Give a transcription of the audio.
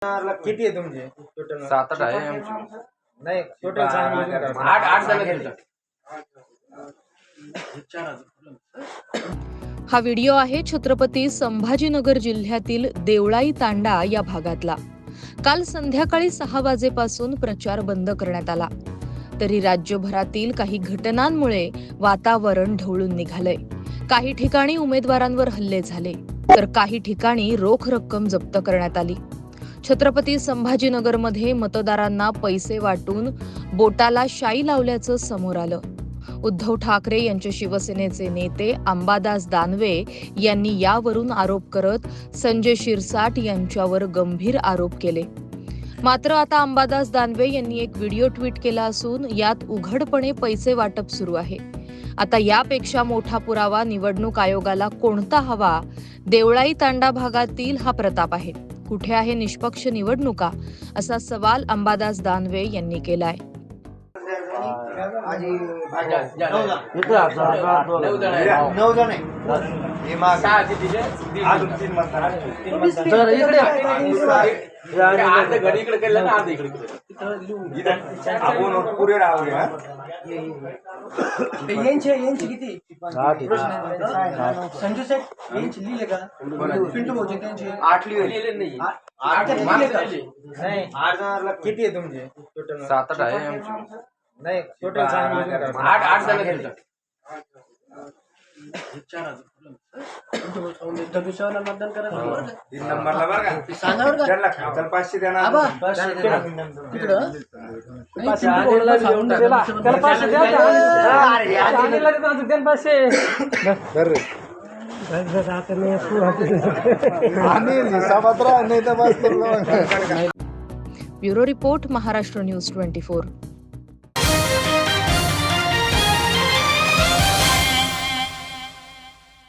किती आहे तुमचे टोटल? 7-8 आहे आमची. नाही टोटल सांगितलं 8 झाले. हा व्हिडिओ आहे छत्रपती संभाजीनगर जिल्ह्यातील देवळाई तांडा या भागातला. काल संध्याकाळी 6 वाजेपासून प्रचार बंद करण्यात आला. तरी राज्यभरातील काही घटनांमुळे वातावरण ढवळून निघालंय. काही ठिकाणी उमेदवारांवर हल्ले झाले तर काही ठिकाणी रोख रक्कम जप्त करण्यात आली. छत्रपती संभाजीनगरमध्ये मतदारांना पैसे वाटून बोटाला शाई लावल्याचं समोर आलं. उद्धव ठाकरे यांचे शिवसेनेचे नेते अंबादास दानवे यांनी यावरून आरोप करत संजय शिरसाट यांच्यावर गंभीर आरोप केले. मात्र आता अंबादास दानवे यांनी एक व्हिडिओ ट्विट केला असून यात उघडपणे पैसे वाटप सुरू आहे. आता यापेक्षा मोठा पुरावा निवडणूक आयोगाला कोणता हवा? देवळाई तांडा भागातील हा प्रताप आहे. कुठे आहे निष्पक्ष निवडणुका, असा सवाल अंबादास दानवे यांनी केलाय. पुरे राहू किती संजू सेठ यांची लिहिले का? पिंटू भाऊचे त्यांचे 8 लिहिले नाही. 8 किती आहे तुमचे टोटल? 7-8 आहे आमची. नाही टोटल सांगितलं 8 झाले. मतदान करायचं 3 नंबरला बरं का? सांगा बरं का? चल 500 देणार. आबा, तिकडं ब्युरो रिपोर्ट, महाराष्ट्र न्यूज 24.